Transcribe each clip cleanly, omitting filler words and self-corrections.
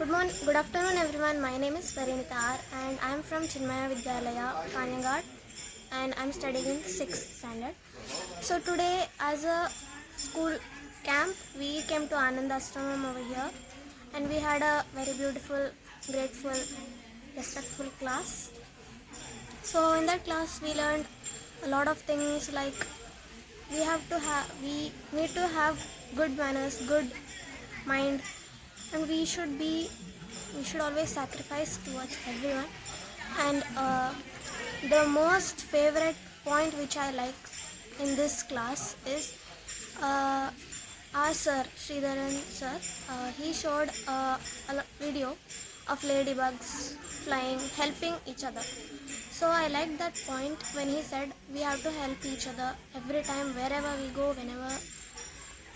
Good afternoon, everyone. My name is Parinita R, and I am from Chinmaya Vidyalaya, Kanyangar, and I am studying in 6th standard. So today, as a school camp, we came to Anand Ashramam over here, and we had a very beautiful, grateful, respectful class. So in that class, we learned a lot of things like we need to have good manners, good mind, and we should always sacrifice towards everyone. And the most favorite point which I like in this class is our sir, Sridharan sir. He showed a video of ladybugs flying, helping each other. So I like that point when he said we have to help each other every time, wherever we go, whenever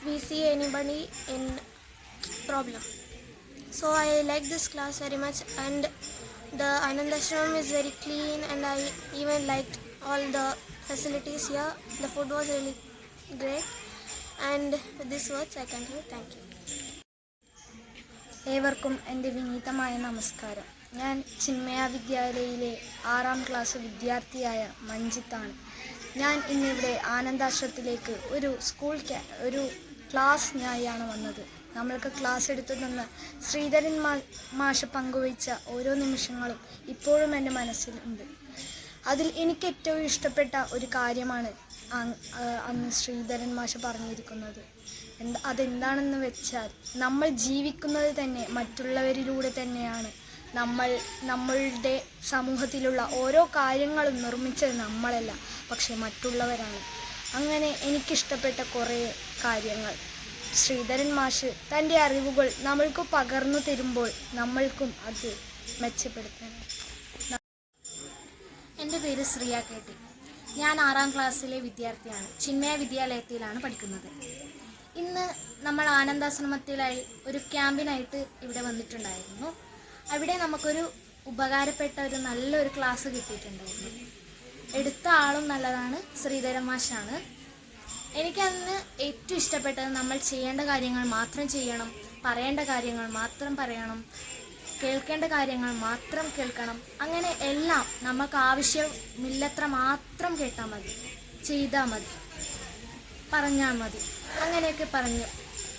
we see anybody in problem. So I like this class very much, and the Anand Ashram is very clean, and I even liked all the facilities here. The food was really great, and with these words I conclude. Thank you. ഏവർക്കും എൻ്റെ വിനീതമായ നമസ്കാരം. ഞാൻ Chinmaya വിദ്യാലയയിലെ 6ാം class വിദ്യാർത്ഥിയായ മഞ്ജിത്താണ്. ഞാൻ ഇന്നിവിടെ ആനന്ദാശ്രമത്തിലേക്ക് ഒരു ക്ലാസ്സിനായാണ് വന്നത്. നമ്മൾക്ക് ക്ലാസ് എടുത്തു തന്ന ശ്രീധരൻ മാഷ് പങ്കുവച്ച ഓരോ നിമിഷങ്ങളും ഇപ്പോഴും എൻ്റെ മനസ്സിലുണ്ട്. അതിൽ എനിക്ക് ഏറ്റവും ഇഷ്ടപ്പെട്ട ഒരു കാര്യമാണ് അന്ന് ശ്രീധരൻ മാഷ് പറഞ്ഞിരിക്കുന്നത്. അതെന്താണെന്ന് വെച്ചാൽ, നമ്മൾ ജീവിക്കുന്നത് തന്നെ മറ്റുള്ളവരിലൂടെ തന്നെയാണ്. നമ്മളുടെ സമൂഹത്തിലുള്ള ഓരോ കാര്യങ്ങളും നിർമ്മിച്ചത് നമ്മളല്ല, പക്ഷെ മറ്റുള്ളവരാണ്. അങ്ങനെ എനിക്കിഷ്ടപ്പെട്ട കുറേ കാര്യങ്ങൾ ശ്രീധരൻ മാഷ് തൻ്റെ അറിവുകൾ നമ്മൾക്ക് പകർന്നു തരുമ്പോൾ നമ്മൾക്കും അത് മെച്ചപ്പെടുത്താൻ. എൻ്റെ പേര് ശ്രീയ കേട്ടി. ഞാൻ 6ാം ക്ലാസ്സിലെ വിദ്യാർത്ഥിയാണ്. ചിന്മയ വിദ്യാലയത്തിലാണ് പഠിക്കുന്നത്. ഇന്ന് നമ്മൾ ആനന്ദാശ്രമത്തിലായി ഒരു ക്യാമ്പിനായിട്ട് ഇവിടെ വന്നിട്ടുണ്ടായിരുന്നു. അവിടെ നമുക്കൊരു ഉപകാരപ്പെട്ട നല്ലൊരു ക്ലാസ് കിട്ടിയിട്ടുണ്ടായിരുന്നു. എടുത്ത ആളും നല്ലതാണ്, ശ്രീധരൻ മാഷാണ്. എനിക്കന്ന് ഏറ്റവും ഇഷ്ടപ്പെട്ടത് നമ്മൾ ചെയ്യേണ്ട കാര്യങ്ങൾ മാത്രം ചെയ്യണം, പറയേണ്ട കാര്യങ്ങൾ മാത്രം പറയണം, കേൾക്കേണ്ട കാര്യങ്ങൾ മാത്രം കേൾക്കണം. അങ്ങനെ എല്ലാം നമുക്ക് ആവശ്യമില്ലത്ര മാത്രം കേട്ടാൽ മതി, ചെയ്താൽ മതി, പറഞ്ഞാൽ മതി. അങ്ങനെയൊക്കെ പറഞ്ഞു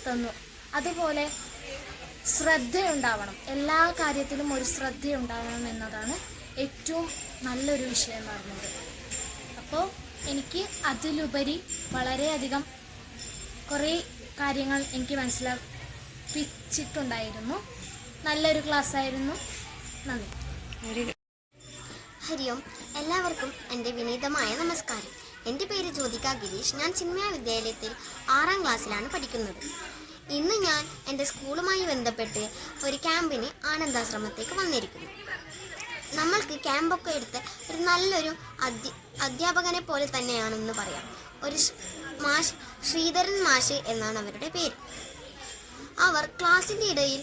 തന്നു. അതുപോലെ ശ്രദ്ധയുണ്ടാവണം, എല്ലാ കാര്യത്തിലും ഒരു ശ്രദ്ധയുണ്ടാവണം എന്നതാണ് ഏറ്റവും നല്ലൊരു വിഷയം എന്ന് പറഞ്ഞത്. അപ്പോൾ എനിക്ക് അതിലുപരി വളരെയധികം കുറേ കാര്യങ്ങൾ എനിക്ക് മനസ്സിലാക്കിച്ചിട്ടുണ്ടായിരുന്നു. നല്ലൊരു ക്ലാസ്സായിരുന്നു. നന്ദി. ഹരി ഓം. എല്ലാവർക്കും എൻ്റെ വിനീതമായ നമസ്കാരം. എൻ്റെ പേര് ജ്യോതിക ഗിരീഷ്. ഞാൻ ചിന്മയ വിദ്യാലയത്തിൽ 6ാം ക്ലാസ്സിലാണ് പഠിക്കുന്നത്. ഇന്ന് ഞാൻ എൻ്റെ സ്കൂളുമായി ബന്ധപ്പെട്ട് ഒരു ക്യാമ്പിന് ആനന്ദാശ്രമത്തേക്ക് വന്നിരിക്കുന്നു. നമ്മൾക്ക് ക്യാമ്പൊക്കെ എടുത്ത് ഒരു നല്ലൊരു അധ്യാപകനെ പോലെ തന്നെയാണെന്ന് പറയാം. ഒരു മാഷ്, ശ്രീധരൻ മാഷ് എന്നാണ് അവരുടെ പേര്. അവർ ക്ലാസ്സിൻ്റെ ഇടയിൽ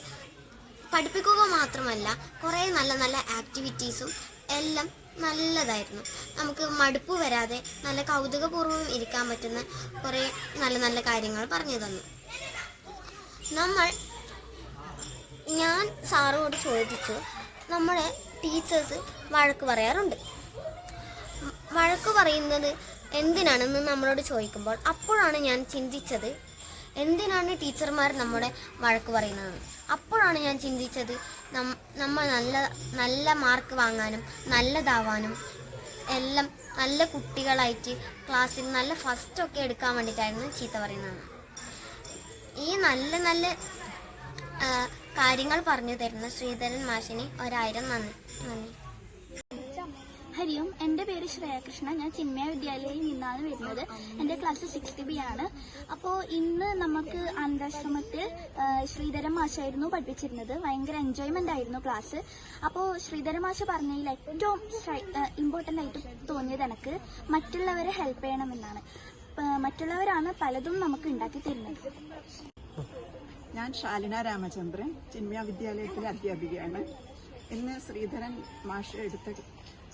പഠിപ്പിക്കുക മാത്രമല്ല, കുറേ നല്ല നല്ല ആക്ടിവിറ്റീസും എല്ലാം നല്ലതായിരുന്നു. നമുക്ക് മടുപ്പ് വരാതെ നല്ല കൗതുകപൂർവ്വം ഇരിക്കാൻ പറ്റുന്ന കുറേ നല്ല നല്ല കാര്യങ്ങൾ പറഞ്ഞു തന്നു. ഞാൻ സാറോട് ചോദിച്ചു, നമ്മുടെ ടീച്ചേഴ്സ് വഴക്ക് പറയാറുണ്ട്. വഴക്ക് പറയുന്നത് എന്തിനാണെന്ന് നമ്മളോട് ചോദിക്കുമ്പോൾ അപ്പോഴാണ് ഞാൻ ചിന്തിച്ചത്, എന്തിനാണ് ടീച്ചർമാർ നമ്മുടെ വഴക്ക് പറയുന്നതെന്ന്. അപ്പോഴാണ് ഞാൻ ചിന്തിച്ചത്, നമ്മൾ നല്ല മാർക്ക് വാങ്ങാനും നല്ലതാവാനും എല്ലാം നല്ല കുട്ടികളായിട്ട് ക്ലാസ്സിൽ നല്ല ഫസ്റ്റൊക്കെ എടുക്കാൻ വേണ്ടിയിട്ടായിരുന്നു ചീത്ത പറയുന്നത്. ഈ നല്ല നല്ല കാര്യങ്ങൾ പറഞ്ഞു തരുന്ന ശ്രീധരൻ മാഷിന് 1000 നന്ദി. ഹരി ഓം. എൻ്റെ പേര് ശ്രേയകൃഷ്ണ. ഞാൻ ചിന്മയ വിദ്യാലയയിൽ നിന്നാണ് വരുന്നത്. എൻ്റെ ക്ലാസ് 6th B ആണ്. അപ്പോൾ ഇന്ന് നമുക്ക് ആനന്ദാശ്രമത്തിൽ ശ്രീധരൻ മാഷായിരുന്നു പഠിപ്പിച്ചിരുന്നത്. ഭയങ്കര എൻജോയ്മെൻ്റ് ആയിരുന്നു ക്ലാസ്. അപ്പോൾ ശ്രീധരൻ മാഷ് പറഞ്ഞതിൽ ഏറ്റവും ഇമ്പോർട്ടൻ്റ് ആയിട്ട് തോന്നിയത് എനിക്ക് മറ്റുള്ളവരെ ഹെൽപ്പ് ചെയ്യണമെന്നാണ്. മറ്റുള്ളവരാണ് പലതും നമുക്ക് ഉണ്ടാക്കി തരുന്നത്. ഞാൻ ശാലിന രാമചന്ദ്രൻ, ചിന്മയ വിദ്യാലയത്തിലെ അധ്യാപികയാണ്. ഇന്ന് ശ്രീധരൻ മാഷ് എടുത്ത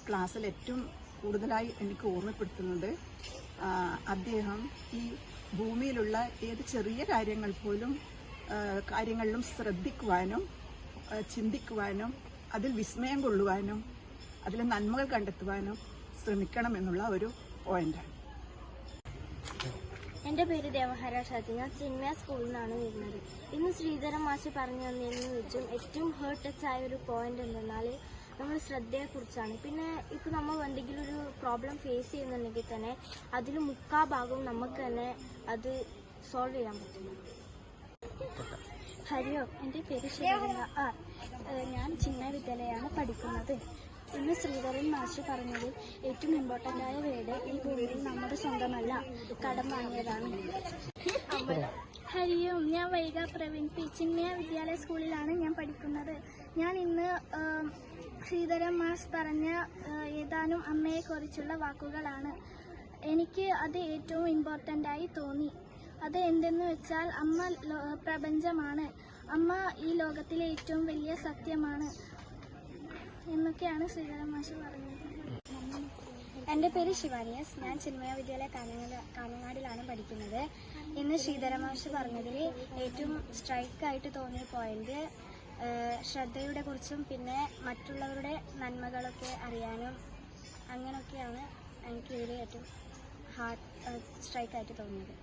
ക്ലാസ്സിൽ ഏറ്റവും കൂടുതലായി എനിക്ക് ഓർമ്മപ്പെടുത്തുന്നത്, അദ്ദേഹം ഈ ഭൂമിയിലുള്ള ഏത് ചെറിയ കാര്യങ്ങളിലും ശ്രദ്ധിക്കുവാനും ചിന്തിക്കുവാനും അതിൽ വിസ്മയം കൊള്ളുവാനും അതിൽ നന്മകൾ കണ്ടെത്തുവാനും ശ്രമിക്കണം എന്നുള്ള ഒരു പോയിന്റാണ്. എൻ്റെ പേര് ദേവഹര ഷാജി. ഞാൻ ചിന്മയ സ്കൂളിൽ നിന്നാണ് വരുന്നത്. ഇന്ന് ശ്രീധരൻ മാഷ് പറഞ്ഞു തന്നതിൽ വെച്ചും ഏറ്റവും ഹേർട്ട് ടച്ച് ആയ ഒരു പോയിന്റ് എന്തെന്നാൽ നമ്മൾ ശ്രദ്ധയെക്കുറിച്ചാണ്. പിന്നെ ഇപ്പോൾ നമ്മൾ എന്തെങ്കിലും ഒരു പ്രോബ്ലം ഫേസ് ചെയ്യുന്നുണ്ടെങ്കിൽ തന്നെ അതിൽ മുക്കാ ഭാഗവും നമുക്ക് തന്നെ അത് സോൾവ് ചെയ്യാൻ പറ്റും. ഹരിയോ, എൻ്റെ പേര് ശ്രീധരൻ ആർ. ഞാൻ ചിന്മയ വിദ്യാലയമാണ് പഠിക്കുന്നത്. ഇന്ന് ശ്രീധരൻ മാഷ് പറഞ്ഞതിൽ ഏറ്റവും ഇമ്പോർട്ടൻ്റ് ആയ വേർഡ് ഈ ഭൂമിയിൽ നമ്മുടെ സ്വന്തമല്ല, കടം വാങ്ങിയതാണ്. ഹരിയോ, ഞാൻ വൈഗ പ്രവീൺ പി. ചിന്മയ വിദ്യാലയ സ്കൂളിലാണ് ഞാൻ പഠിക്കുന്നത്. ഞാൻ ഇന്ന് ശ്രീധരൻ മാഷ് പറഞ്ഞ ഏതാനും അമ്മയെക്കുറിച്ചുള്ള വാക്കുകളാണ്. എനിക്ക് അത് ഏറ്റവും ഇമ്പോർട്ടൻ്റായി തോന്നി. അത് എന്തെന്ന് വെച്ചാൽ അമ്മ പ്രപഞ്ചമാണ്, അമ്മ ഈ ലോകത്തിലെ ഏറ്റവും വലിയ സത്യമാണ് എന്നൊക്കെയാണ് ശ്രീധരൻ മാഷ് പറഞ്ഞത്. എൻ്റെ പേര് ശിവാനിയസ്. ഞാൻ ചിന്മയ വിദ്യാലയ കാഞ്ഞങ്ങാടിലാണ് പഠിക്കുന്നത്. ഇന്ന് ശ്രീധരൻ മാഷ് പറഞ്ഞതിൽ ഏറ്റവും സ്ട്രൈക്കായിട്ട് തോന്നിയ പോയിന്റ് ശ്രദ്ധയുടെ കുറിച്ചും പിന്നെ മറ്റുള്ളവരുടെ നന്മകളൊക്കെ അറിയാനും അങ്ങനെയൊക്കെയാണ് എനിക്കിതിൽ ഏറ്റവും സ്ട്രൈക്കായിട്ട് തോന്നിയത്.